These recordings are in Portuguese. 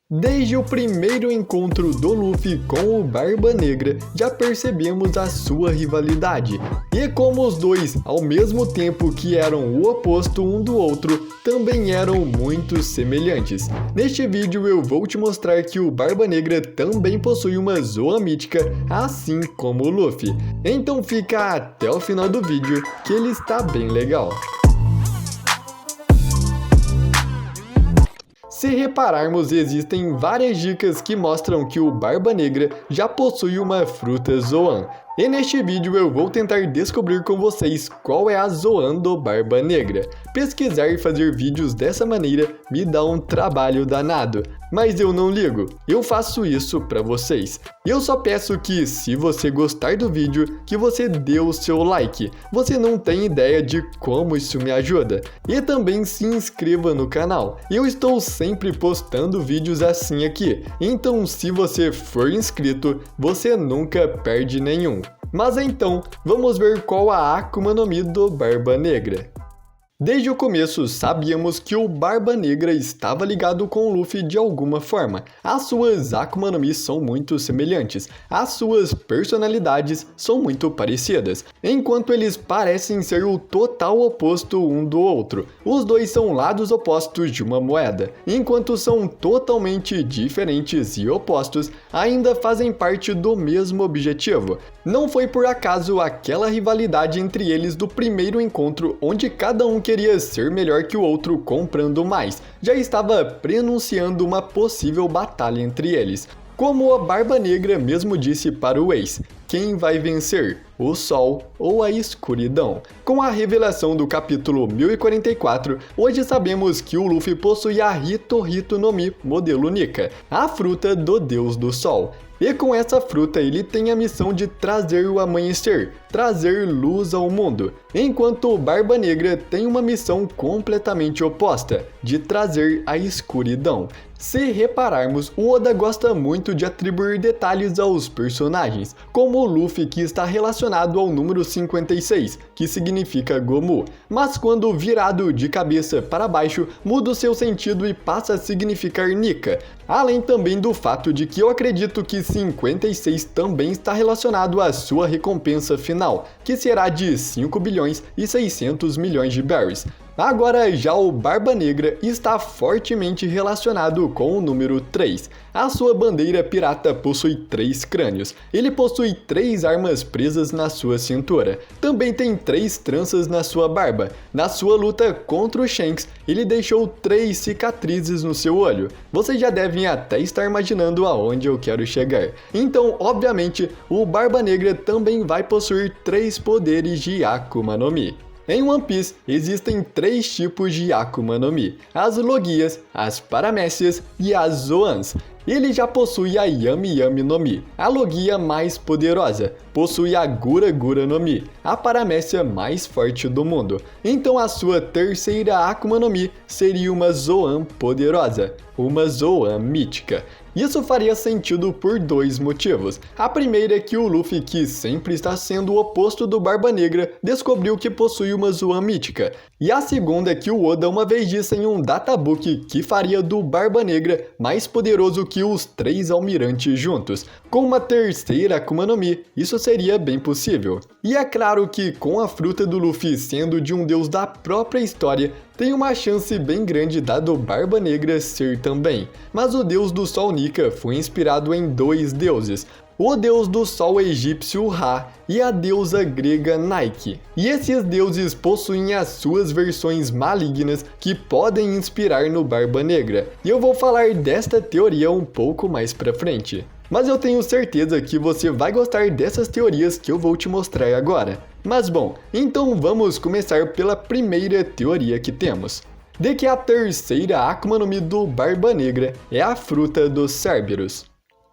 Desde o primeiro encontro do Luffy com o Barba Negra, já percebemos a sua rivalidade. E como os dois, ao mesmo tempo que eram o oposto um do outro, também eram muito semelhantes. Neste vídeo eu vou te mostrar que o Barba Negra também possui uma Zoan mítica, assim como o Luffy. Então fica até o final do vídeo, que ele está bem legal. Se repararmos, existem várias dicas que mostram que o Barba Negra já possui uma fruta Zoan. E neste vídeo eu vou tentar descobrir com vocês qual é a Zoan do Barba Negra. Pesquisar e fazer vídeos dessa maneira me dá um trabalho danado, mas eu não ligo, eu faço isso pra vocês. Eu só peço que, se você gostar do vídeo, que você dê o seu like. Você não tem ideia de como isso me ajuda. E também se inscreva no canal. Eu estou sempre postando vídeos assim aqui, então se você for inscrito, você nunca perde nenhum. Mas então, vamos ver qual a Akuma no Mi do Barba Negra. Desde o começo, sabíamos que o Barba Negra estava ligado com o Luffy de alguma forma. As suas Akuma no Mi são muito semelhantes, as suas personalidades são muito parecidas, enquanto eles parecem ser o total oposto um do outro. Os dois são lados opostos de uma moeda, enquanto são totalmente diferentes e opostos, ainda fazem parte do mesmo objetivo. Não foi por acaso aquela rivalidade entre eles do primeiro encontro, onde cada um queria ser melhor que o outro comprando mais. Já estava prenunciando uma possível batalha entre eles. Como a Barba Negra mesmo disse para o Ace, quem vai vencer? O Sol ou a Escuridão? Com a revelação do capítulo 1044, hoje sabemos que o Luffy possui a Hito Hito no Mi modelo Nika, a fruta do Deus do Sol. E com essa fruta ele tem a missão de trazer o amanhecer, trazer luz ao mundo, enquanto o Barba Negra tem uma missão completamente oposta, de trazer a escuridão. Se repararmos, o Oda gosta muito de atribuir detalhes aos personagens, como o Luffy, que está relacionado ao número 56, que significa Gomu, mas quando virado de cabeça para baixo, muda o seu sentido e passa a significar Nika, além também do fato de que eu acredito que 56 também está relacionado à sua recompensa final, que será de 5 bilhões e 600 milhões de berries. Agora já o Barba Negra está fortemente relacionado com o número 3. A sua bandeira pirata possui 3 crânios. Ele possui 3 armas presas na sua cintura. Também tem 3 tranças na sua barba. Na sua luta contra o Shanks, ele deixou 3 cicatrizes no seu olho. Vocês já devem até estar imaginando aonde eu quero chegar. Então, obviamente, o Barba Negra também vai possuir 3 poderes de Akuma no Mi. Em One Piece, existem 3 tipos de Akuma no Mi, as Logias, as Paramécias e as Zoans. Ele já possui a Yami Yami no Mi, a Logia mais poderosa, possui a Gura Gura no Mi, a paramécia mais forte do mundo. Então a sua terceira Akuma no Mi seria uma Zoan poderosa, uma Zoan mítica. Isso faria sentido por 2 motivos. A primeira é que o Luffy, que sempre está sendo o oposto do Barba Negra, descobriu que possui uma Zoan mítica. E a segunda é que o Oda uma vez disse em um databook que faria do Barba Negra mais poderoso que os 3 almirantes juntos. Com uma terceira Akuma no Mi, isso seria bem possível. E é claro que com a fruta do Luffy sendo de um deus da própria história, tem uma chance bem grande da do Barba Negra ser também. Mas o deus do Sol Nika foi inspirado em 2 deuses, o deus do sol egípcio Ra e a deusa grega Nike. E esses deuses possuem as suas versões malignas que podem inspirar no Barba Negra. E eu vou falar desta teoria um pouco mais pra frente. Mas eu tenho certeza que você vai gostar dessas teorias que eu vou te mostrar agora. Mas bom, então vamos começar pela primeira teoria que temos, de que a terceira Akuma no Mi do Barba Negra é a fruta dos Cerberus.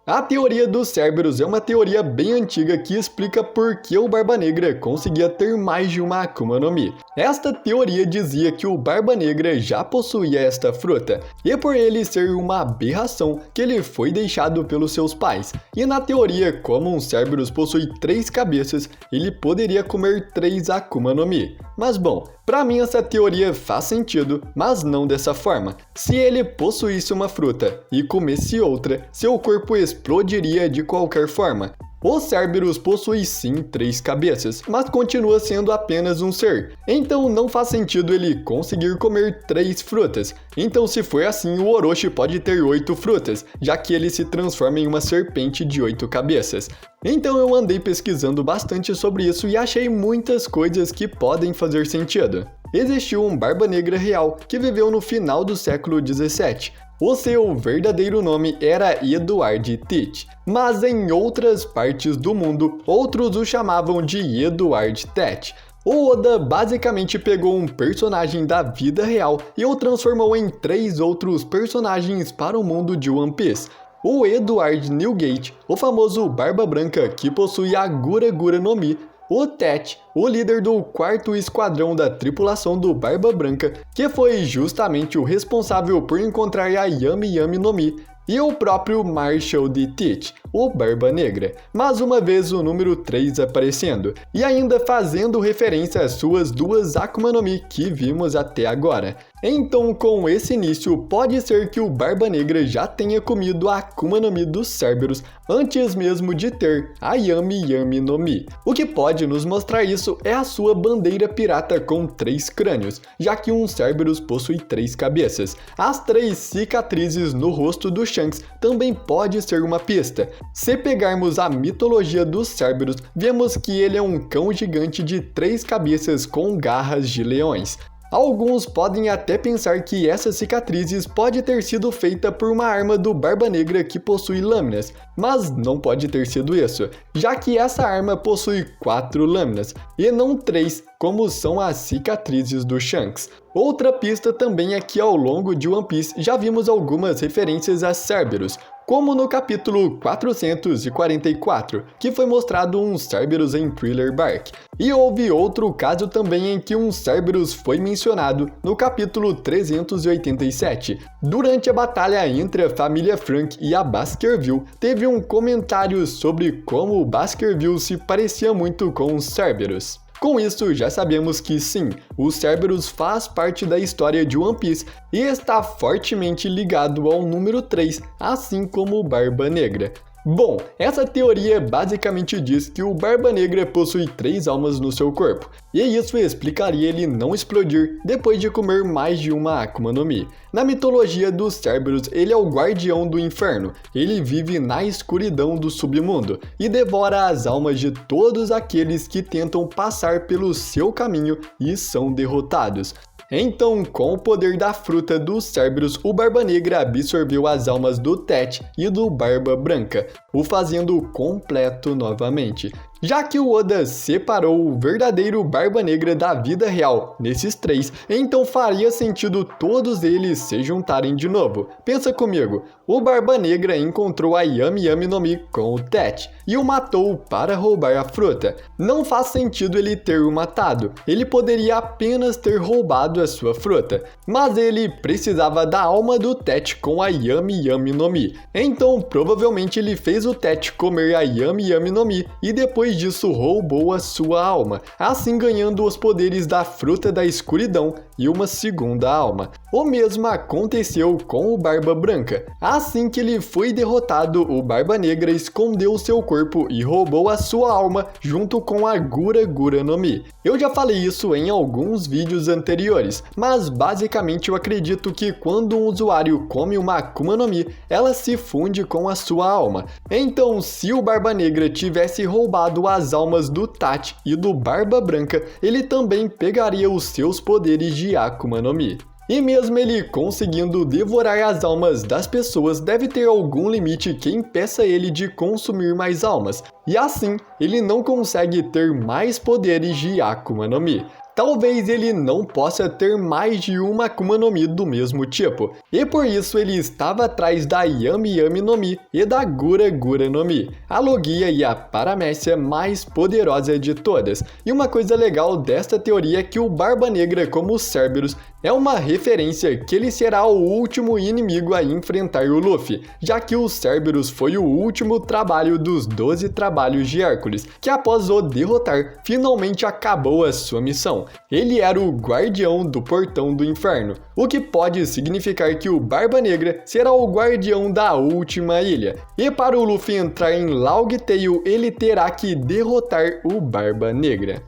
A teoria dos Cerberus é uma teoria bem antiga que explica por que o Barba Negra conseguia ter mais de uma Akuma no Mi. Esta teoria dizia que o Barba Negra já possuía esta fruta, e por ele ser uma aberração que ele foi deixado pelos seus pais. E na teoria, como um Cerberus possui 3 cabeças, ele poderia comer 3 Akuma no Mi. Mas bom, para mim essa teoria faz sentido, mas não dessa forma. Se ele possuísse uma fruta e comesse outra, seu corpo explodiria de qualquer forma. O Cerberus possui sim 3 cabeças, mas continua sendo apenas um ser. Então não faz sentido ele conseguir comer 3 frutas. Então se for assim, o Orochi pode ter 8 frutas, já que ele se transforma em uma serpente de 8 cabeças. Então eu andei pesquisando bastante sobre isso e achei muitas coisas que podem fazer sentido. Existiu um Barba Negra real que viveu no final do século 17. O seu verdadeiro nome era Edward Teach, mas em outras partes do mundo, outros o chamavam de Edward Teach. O Oda basicamente pegou um personagem da vida real e o transformou em 3 outros personagens para o mundo de One Piece. O Edward Newgate, o famoso Barba Branca que possui a Gura Gura no Mi, o Tech, o líder do 4º esquadrão da tripulação do Barba Branca, que foi justamente o responsável por encontrar a Yami Yami no Mi, e o próprio Marshall de Teach, o Barba Negra, mais uma vez o número 3 aparecendo, e ainda fazendo referência às suas 2 Akuma no Mi que vimos até agora. Então, com esse início, pode ser que o Barba Negra já tenha comido a Akuma no Mi dos Cerberus antes mesmo de ter a Yami Yami no Mi. O que pode nos mostrar isso é a sua bandeira pirata com 3 crânios, já que um Cerberus possui 3 cabeças. As 3 cicatrizes no rosto do Shanks também pode ser uma pista. Se pegarmos a mitologia dos Cerberus, vemos que ele é um cão gigante de 3 cabeças com garras de leões. Alguns podem até pensar que essas cicatrizes pode ter sido feita por uma arma do Barba Negra que possui lâminas, mas não pode ter sido isso, já que essa arma possui 4 lâminas, e não 3, como são as cicatrizes do Shanks. Outra pista também é que ao longo de One Piece já vimos algumas referências a Cerberus, como no capítulo 444, que foi mostrado um Cerberus em Thriller Bark. E houve outro caso também em que um Cerberus foi mencionado no capítulo 387. Durante a batalha entre a família Frank e a Baskerville, teve um comentário sobre como o Baskerville se parecia muito com os Cerberus. Com isso, já sabemos que sim, o Cerberus faz parte da história de One Piece e está fortemente ligado ao número 3, assim como o Barba Negra. Bom, essa teoria basicamente diz que o Barba Negra possui 3 almas no seu corpo, e isso explicaria ele não explodir depois de comer mais de uma Akuma no Mi. Na mitologia dos Cerberus, ele é o guardião do inferno, ele vive na escuridão do submundo e devora as almas de todos aqueles que tentam passar pelo seu caminho e são derrotados. Então, com o poder da fruta dos Cerberus, o Barba Negra absorveu as almas do Tech e do Barba Branca, o fazendo completo novamente. Já que o Oda separou o verdadeiro Barba Negra da vida real nesses 3, então faria sentido todos eles se juntarem de novo. Pensa comigo, o Barba Negra encontrou a Yami Yami no Mi com o Tech e o matou para roubar a fruta. Não faz sentido ele ter o matado, ele poderia apenas ter roubado a sua fruta, mas ele precisava da alma do Tech com a Yami Yami no Mi. Então provavelmente ele fez o Tech comer a Yami Yami no Mi e depois disso roubou a sua alma, assim ganhando os poderes da fruta da escuridão e uma segunda alma. O mesmo aconteceu com o Barba Branca. Assim que ele foi derrotado, o Barba Negra escondeu seu corpo e roubou a sua alma junto com a Gura Gura no Mi. Eu já falei isso em alguns vídeos anteriores, mas basicamente eu acredito que quando um usuário come uma Akuma no Mi, ela se funde com a sua alma. Então, se o Barba Negra tivesse roubado as almas do Tati e do Barba Branca, ele também pegaria os seus poderes de Akuma no Mi. E mesmo ele conseguindo devorar as almas das pessoas, deve ter algum limite que impeça ele de consumir mais almas, e assim ele não consegue ter mais poderes de Akuma no Mi. talvez ele não possa ter mais de uma Akuma no Mi do mesmo tipo, e por isso ele estava atrás da Yami Yami no Mi e da Gura Gura no Mi, a Logia e a paramécia mais poderosa de todas. E uma coisa legal desta teoria é que o Barba Negra, como o Cerberus, é uma referência que ele será o último inimigo a enfrentar o Luffy, já que o Cerberus foi o último trabalho dos 12 trabalhos de Hércules, que após o derrotar, finalmente acabou a sua missão. Ele era o guardião do portão do inferno, o que pode significar que o Barba Negra será o guardião da última ilha. E para o Luffy entrar em Laug Tale, ele terá que derrotar o Barba Negra.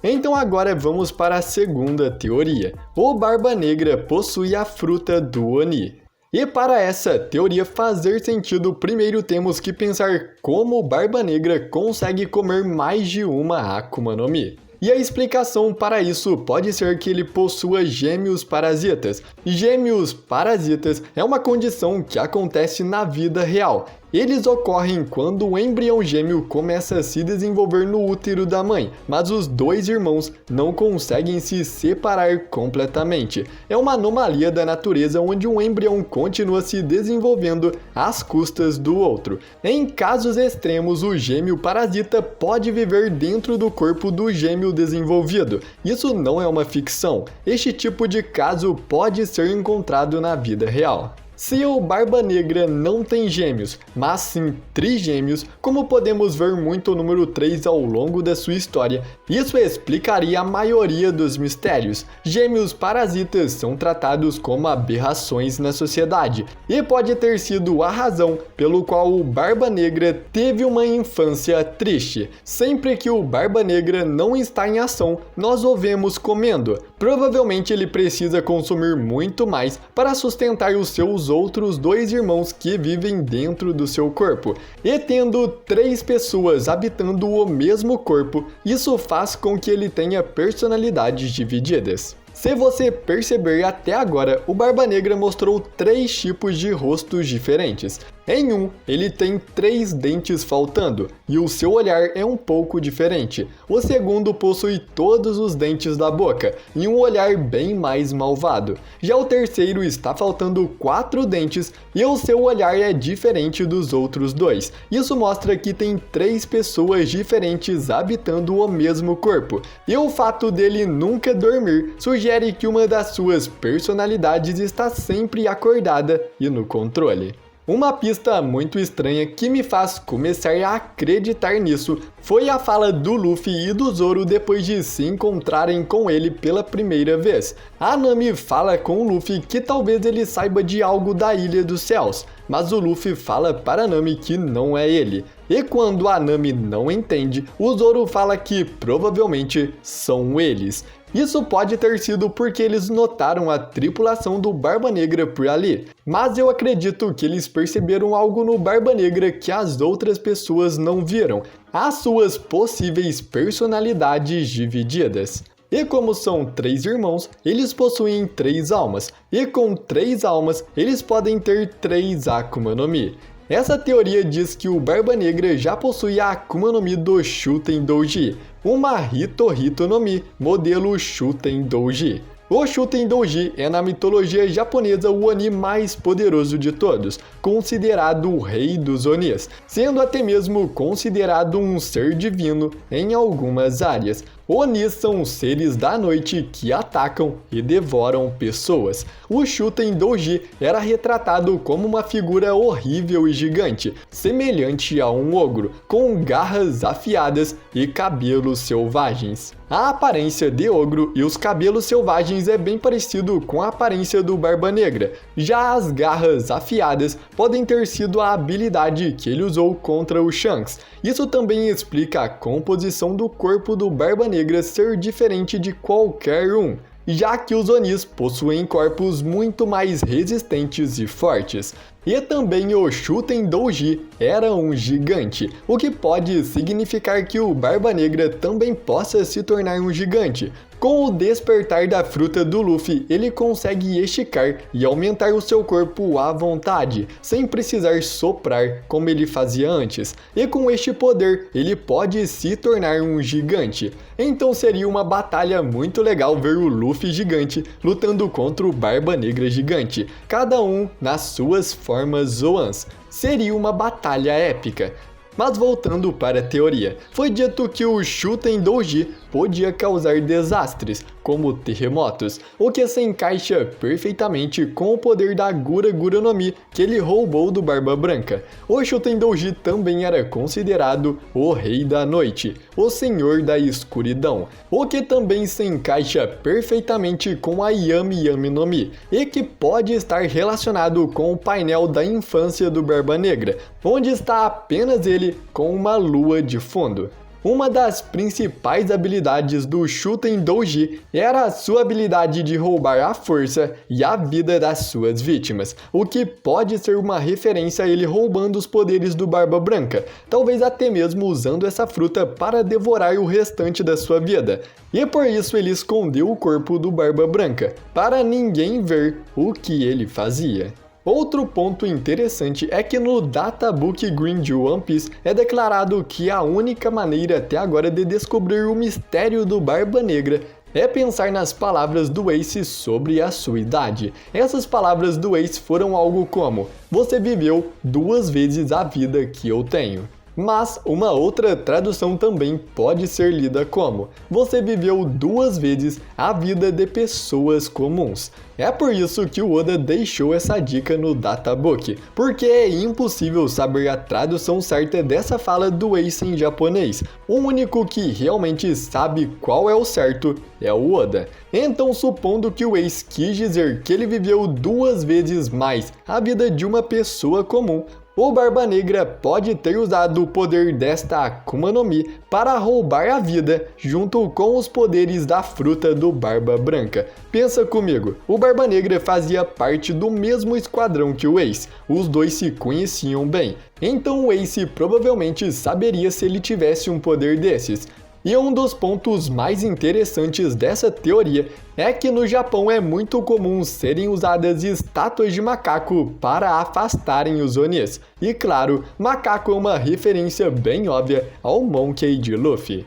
Então agora vamos para a segunda teoria. O Barba Negra possui a fruta do Oni. E para essa teoria fazer sentido, primeiro temos que pensar como o Barba Negra consegue comer mais de uma Akuma no Mi. E a explicação para isso pode ser que ele possua gêmeos parasitas. Gêmeos parasitas é uma condição que acontece na vida real. Eles ocorrem quando o embrião gêmeo começa a se desenvolver no útero da mãe, mas os dois irmãos não conseguem se separar completamente. É uma anomalia da natureza onde um embrião continua se desenvolvendo às custas do outro. Em casos extremos, o gêmeo parasita pode viver dentro do corpo do gêmeo desenvolvido. Isso não é uma ficção. Este tipo de caso pode ser encontrado na vida real. Se o Barba Negra não tem gêmeos, mas sim trigêmeos, como podemos ver muito o número 3 ao longo da sua história, isso explicaria a maioria dos mistérios. Gêmeos parasitas são tratados como aberrações na sociedade, e pode ter sido a razão pelo qual o Barba Negra teve uma infância triste. Sempre que o Barba Negra não está em ação, nós o vemos comendo. Provavelmente ele precisa consumir muito mais para sustentar os seus outros dois irmãos que vivem dentro do seu corpo. E tendo 3 pessoas habitando o mesmo corpo, isso faz com que ele tenha personalidades divididas. Se você perceber até agora, o Barba Negra mostrou 3 tipos de rostos diferentes. Em um, ele tem 3 dentes faltando, e o seu olhar é um pouco diferente. O segundo possui todos os dentes da boca, e um olhar bem mais malvado. Já o terceiro está faltando 4 dentes, e o seu olhar é diferente dos outros 2. Isso mostra que tem 3 pessoas diferentes habitando o mesmo corpo. E o fato dele nunca dormir sugere que uma das suas personalidades está sempre acordada e no controle. Uma pista muito estranha que me faz começar a acreditar nisso foi a fala do Luffy e do Zoro depois de se encontrarem com ele pela primeira vez. A Nami fala com o Luffy que talvez ele saiba de algo da Ilha dos Céus, mas o Luffy fala para a Nami que não é ele. E quando a Nami não entende, o Zoro fala que provavelmente são eles. Isso pode ter sido porque eles notaram a tripulação do Barba Negra por ali, mas eu acredito que eles perceberam algo no Barba Negra que as outras pessoas não viram, as suas possíveis personalidades divididas. E como são 3 irmãos, eles possuem 3 almas, e com 3 almas, eles podem ter 3 Akuma no Mi. Essa teoria diz que o Barba Negra já possui a Akuma no Mi do Shuten Douji, uma Hito Hito no Mi, modelo Shuten Douji. O Shuten Douji é na mitologia japonesa o Oni mais poderoso de todos, considerado o rei dos Onis, sendo até mesmo considerado um ser divino em algumas áreas. Onis são seres da noite que atacam e devoram pessoas. O Shuten Douji era retratado como uma figura horrível e gigante, semelhante a um ogro, com garras afiadas e cabelos selvagens. A aparência de ogro e os cabelos selvagens é bem parecido com a aparência do Barba Negra. Já as garras afiadas podem ter sido a habilidade que ele usou contra o Shanks. Isso também explica a composição do corpo do Barba Negra ser diferente de qualquer um, já que os Onis possuem corpos muito mais resistentes e fortes. E também o Shuten Douji era um gigante, o que pode significar que o Barba Negra também possa se tornar um gigante. Com o despertar da fruta do Luffy, ele consegue esticar e aumentar o seu corpo à vontade, sem precisar soprar como ele fazia antes. E com este poder, ele pode se tornar um gigante. Então seria uma batalha muito legal ver o Luffy gigante lutando contra o Barba Negra gigante, cada um nas suas formas Zoans. Seria uma batalha épica. Mas voltando para a teoria, foi dito que o Shuten-Douji podia causar desastres, como terremotos, o que se encaixa perfeitamente com o poder da Gura Gura no Mi que ele roubou do Barba Branca. O Shuten-Douji também era considerado o Rei da Noite, o Senhor da Escuridão, o que também se encaixa perfeitamente com a Yami Yami no Mi, e que pode estar relacionado com o painel da infância do Barba Negra, onde está apenas ele com uma lua de fundo. Uma das principais habilidades do Shuten-Douji era a sua habilidade de roubar a força e a vida das suas vítimas, o que pode ser uma referência a ele roubando os poderes do Barba Branca, talvez até mesmo usando essa fruta para devorar o restante da sua vida. E por isso ele escondeu o corpo do Barba Branca, para ninguém ver o que ele fazia. Outro ponto interessante é que no Databook Green de One Piece é declarado que a única maneira até agora de descobrir o mistério do Barba Negra é pensar nas palavras do Ace sobre a sua idade. Essas palavras do Ace foram algo como: "Você viveu 2 vezes a vida que eu tenho." Mas uma outra tradução também pode ser lida como: "Você viveu 2 vezes a vida de pessoas comuns." É por isso que o Oda deixou essa dica no Databook, porque é impossível saber a tradução certa dessa fala do Ace em japonês. O único que realmente sabe qual é o certo é o Oda. Então, supondo que o Ace quis dizer que ele viveu 2 vezes mais a vida de uma pessoa comum, o Barba Negra pode ter usado o poder desta Akuma no Mi para roubar a vida junto com os poderes da fruta do Barba Branca. Pensa comigo, o Barba Negra fazia parte do mesmo esquadrão que o Ace, os dois se conheciam bem, então o Ace provavelmente saberia se ele tivesse um poder desses. E um dos pontos mais interessantes dessa teoria é que no Japão é muito comum serem usadas estátuas de macaco para afastarem os Onis. E claro, macaco é uma referência bem óbvia ao Monkey de Luffy.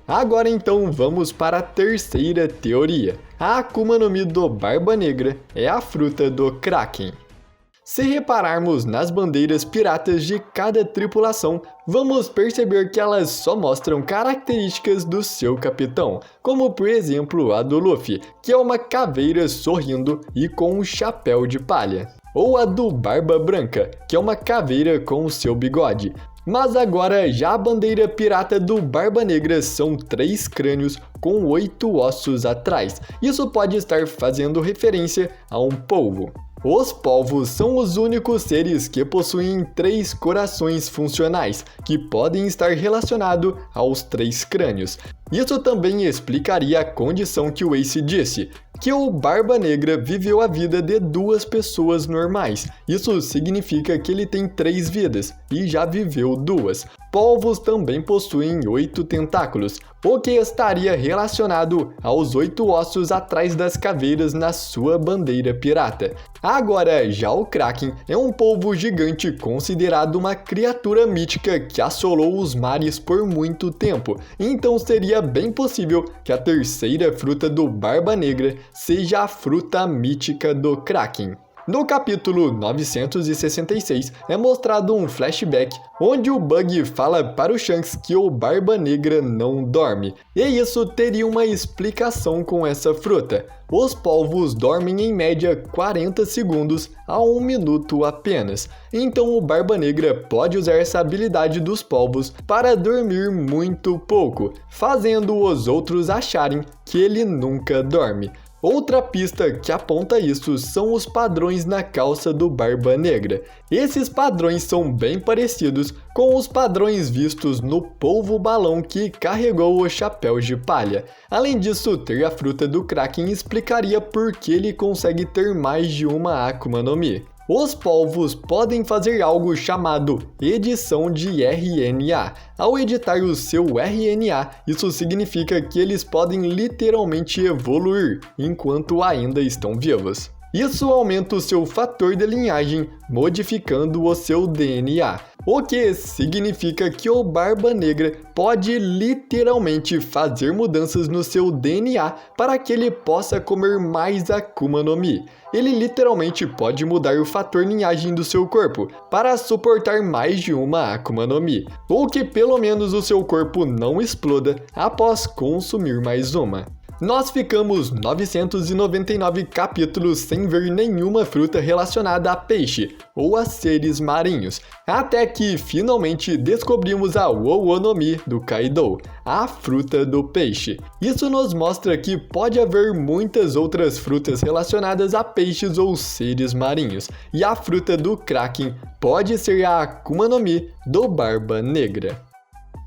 Agora então vamos para a terceira teoria. A Akuma no Mi do Barba Negra é a fruta do Kraken. Se repararmos nas bandeiras piratas de cada tripulação, vamos perceber que elas só mostram características do seu capitão, como por exemplo a do Luffy, que é uma caveira sorrindo e com um chapéu de palha, ou a do Barba Branca, que é uma caveira com o seu bigode. Mas agora já a bandeira pirata do Barba Negra são 3 crânios com 8 ossos atrás. Isso pode estar fazendo referência a um polvo. Os polvos são os únicos seres que possuem 3 corações funcionais, que podem estar relacionados aos 3 crânios. Isso também explicaria a condição que o Ace disse, que o Barba Negra viveu a vida de 2 pessoas normais. Isso significa que ele tem 3 vidas, e já viveu 2. Polvos também possuem 8 tentáculos, o que estaria relacionado aos 8 ossos atrás das caveiras na sua bandeira pirata. Agora, já o Kraken é um polvo gigante considerado uma criatura mítica que assolou os mares por muito tempo, então seria bem possível que a terceira fruta do Barba Negra seja a fruta mítica do Kraken. No capítulo 966 é mostrado um flashback onde o Bug fala para o Shanks que o Barba Negra não dorme, e isso teria uma explicação com essa fruta. Os polvos dormem em média 40 segundos a 1 minuto apenas, então o Barba Negra pode usar essa habilidade dos polvos para dormir muito pouco, fazendo os outros acharem que ele nunca dorme. Outra pista que aponta isso são os padrões na calça do Barba Negra. Esses padrões são bem parecidos com os padrões vistos no polvo balão que carregou o chapéu de palha. Além disso, ter a fruta do Kraken explicaria por que ele consegue ter mais de uma Akuma no Mi. Os polvos podem fazer algo chamado edição de RNA. Ao editar o seu RNA, isso significa que eles podem literalmente evoluir enquanto ainda estão vivos. Isso aumenta o seu fator de linhagem, modificando o seu DNA, o que significa que o Barba Negra pode literalmente fazer mudanças no seu DNA para que ele possa comer mais Akuma no Mi. Ele literalmente pode mudar o fator linhagem do seu corpo para suportar mais de uma Akuma no Mi, ou que pelo menos o seu corpo não exploda após consumir mais uma. Nós ficamos 999 capítulos sem ver nenhuma fruta relacionada a peixe ou a seres marinhos, até que finalmente descobrimos a Wowo no Mi do Kaido, a fruta do peixe. Isso nos mostra que pode haver muitas outras frutas relacionadas a peixes ou seres marinhos, e a fruta do Kraken pode ser a Akuma no Mi do Barba Negra.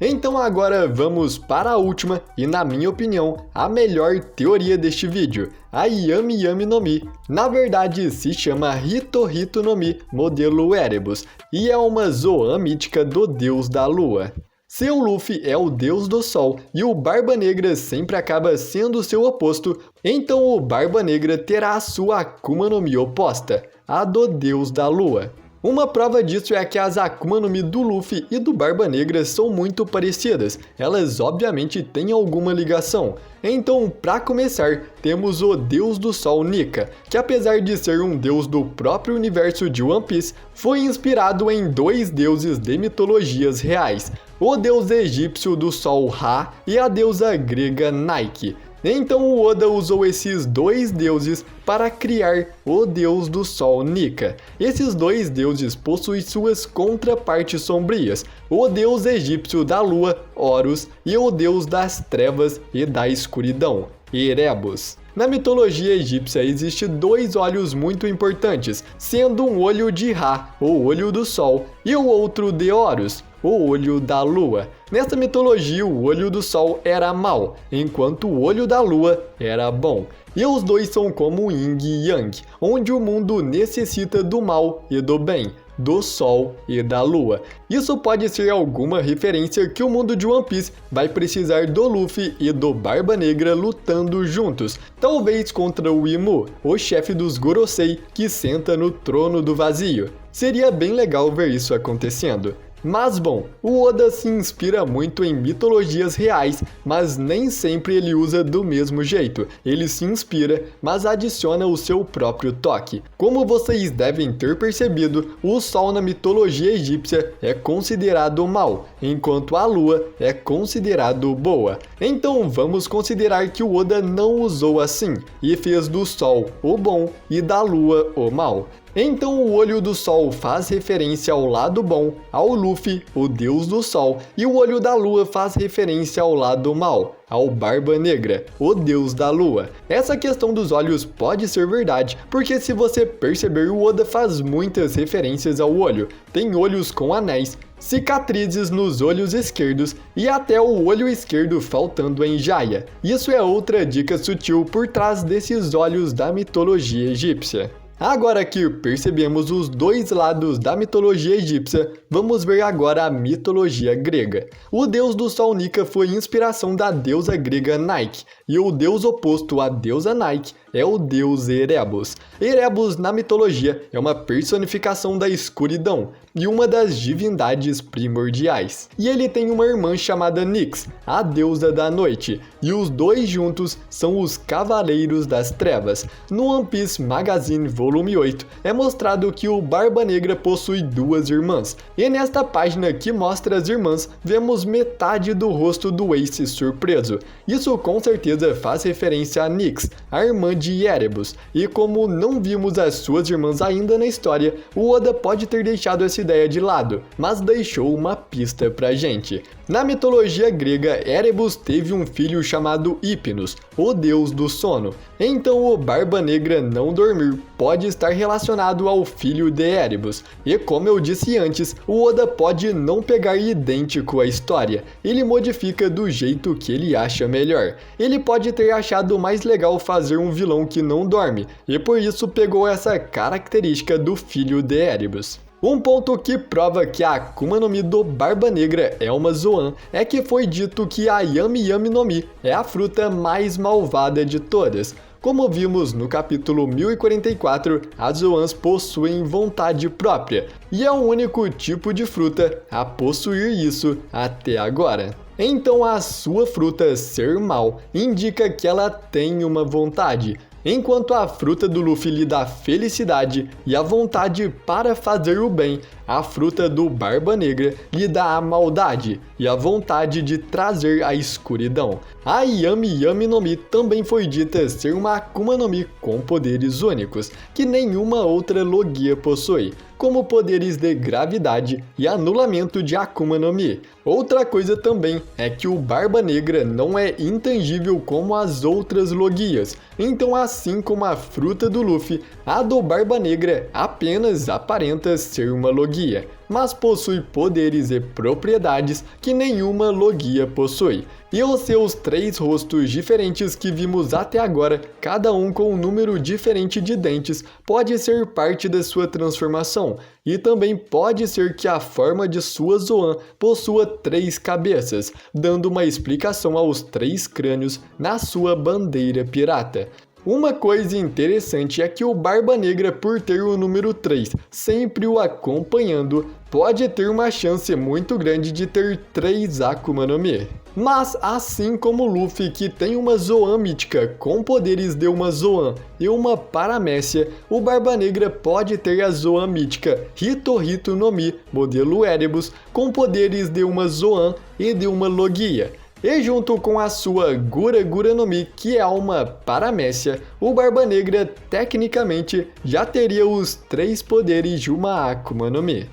Então agora vamos para a última e, na minha opinião, a melhor teoria deste vídeo, a Yami Yami no Mi. Na verdade se chama Hito Hito no Mi modelo Erebus e é uma Zoan mítica do deus da lua. Seu Luffy é o deus do sol e o Barba Negra sempre acaba sendo seu oposto, então o Barba Negra terá a sua Akuma no Mi oposta, a do deus da lua. Uma prova disso é que as Akuma no Mi do Luffy e do Barba Negra são muito parecidas, elas obviamente têm alguma ligação. Então, para começar, temos o Deus do Sol Nika, que apesar de ser um deus do próprio universo de One Piece, foi inspirado em dois deuses de mitologias reais, o deus egípcio do Sol Ra e a deusa grega Nike. Então o Oda usou esses dois deuses para criar o deus do sol Nika. Esses dois deuses possuem suas contrapartes sombrias, o deus egípcio da lua, Horus, e o deus das trevas e da escuridão, Erebus. Na mitologia egípcia existem dois olhos muito importantes, sendo um olho de Ra, o olho do sol, e o outro de Horus, o olho da lua. Nessa mitologia, o olho do sol era mau, enquanto o olho da lua era bom. E os dois são como Yin e Yang, onde o mundo necessita do mal e do bem, do sol e da lua. Isso pode ser alguma referência que o mundo de One Piece vai precisar do Luffy e do Barba Negra lutando juntos, talvez contra o Imu, o chefe dos Gorosei que senta no trono do vazio. Seria bem legal ver isso acontecendo. Mas bom, o Oda se inspira muito em mitologias reais, mas nem sempre ele usa do mesmo jeito. Ele se inspira, mas adiciona o seu próprio toque. Como vocês devem ter percebido, o Sol na mitologia egípcia é considerado mal, enquanto a Lua é considerado boa. Então vamos considerar que o Oda não usou assim, e fez do Sol o bom e da Lua o mal. Então o olho do sol faz referência ao lado bom, ao Luffy, o deus do sol, e o olho da lua faz referência ao lado mal, ao Barba Negra, o deus da lua. Essa questão dos olhos pode ser verdade, porque se você perceber, o Oda faz muitas referências ao olho. Tem olhos com anéis, cicatrizes nos olhos esquerdos e até o olho esquerdo faltando em Jaya. Isso é outra dica sutil por trás desses olhos da mitologia egípcia. Agora que percebemos os dois lados da mitologia egípcia, vamos ver agora a mitologia grega. O deus do sol Nika foi inspiração da deusa grega Nike, e o deus oposto à deusa Nike é o deus Erebus. Erebus na mitologia é uma personificação da escuridão e uma das divindades primordiais. E ele tem uma irmã chamada Nyx, a deusa da noite, e os dois juntos são os Cavaleiros das Trevas. No One Piece Magazine Volume 8 é mostrado que o Barba Negra possui duas irmãs, e nesta página que mostra as irmãs, vemos metade do rosto do Ace surpreso. Isso com certeza faz referência a Nyx, a irmã de Erebus, e como não vimos as suas irmãs ainda na história, o Oda pode ter deixado essa ideia de lado, mas deixou uma pista pra gente. Na mitologia grega, Erebus teve um filho chamado Hypnos, o deus do sono. Então o Barba Negra não dormir pode estar relacionado ao filho de Erebus. E como eu disse antes, o Oda pode não pegar idêntico à história, ele modifica do jeito que ele acha melhor. Ele pode ter achado mais legal fazer um vilão que não dorme, e por isso pegou essa característica do filho de Erebus. Um ponto que prova que a Akuma no Mi do Barba Negra é uma Zoan é que foi dito que a Yami Yami no Mi é a fruta mais malvada de todas. Como vimos no capítulo 1044, as Zoans possuem vontade própria, e é o único tipo de fruta a possuir isso até agora. Então a sua fruta ser mal indica que ela tem uma vontade, enquanto a fruta do Luffy lhe dá felicidade e a vontade para fazer o bem, a fruta do Barba Negra lhe dá a maldade e a vontade de trazer a escuridão. A Yami Yami no Mi também foi dita ser uma Akuma no Mi com poderes únicos, que nenhuma outra Logia possui, como poderes de gravidade e anulamento de Akuma no Mi. Outra coisa também é que o Barba Negra não é intangível como as outras Logias, então assim como a fruta do Luffy, a do Barba Negra apenas aparenta ser uma Logia, mas possui poderes e propriedades que nenhuma Logia possui. E os seus 3 rostos diferentes que vimos até agora, cada um com um número diferente de dentes, pode ser parte da sua transformação. E também pode ser que a forma de sua Zoan possua 3 cabeças, dando uma explicação aos 3 crânios na sua bandeira pirata. Uma coisa interessante é que o Barba Negra, por ter o número 3 sempre o acompanhando, pode ter uma chance muito grande de ter 3 Akuma no Mi. Mas assim como o Luffy, que tem uma Zoan mítica com poderes de uma Zoan e uma Paramécia, o Barba Negra pode ter a Zoan mítica Hito Hito no Mi, modelo Erebus, com poderes de uma Zoan e de uma Logia. E junto com a sua Gura Gura no Mi, que é uma Paramécia, o Barba Negra tecnicamente já teria os 3 poderes de uma Akuma no Mi.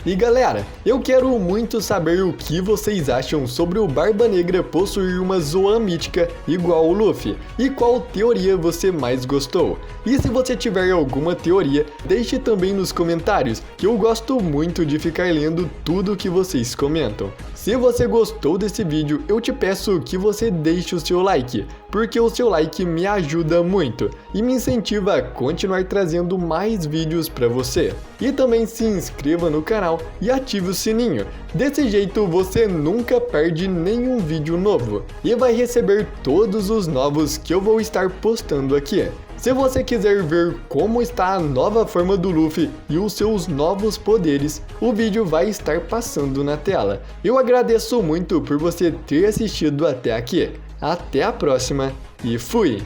E galera, eu quero muito saber o que vocês acham sobre o Barba Negra possuir uma Zoan mítica igual o Luffy, e qual teoria você mais gostou. E se você tiver alguma teoria, deixe também nos comentários, que eu gosto muito de ficar lendo tudo que vocês comentam. Se você gostou desse vídeo, eu te peço que você deixe o seu like, porque o seu like me ajuda muito e me incentiva a continuar trazendo mais vídeos para você. E também se inscreva no canal e ative o sininho, desse jeito você nunca perde nenhum vídeo novo e vai receber todos os novos que eu vou estar postando aqui. Se você quiser ver como está a nova forma do Luffy e os seus novos poderes, o vídeo vai estar passando na tela. Eu agradeço muito por você ter assistido até aqui. Até a próxima e fui!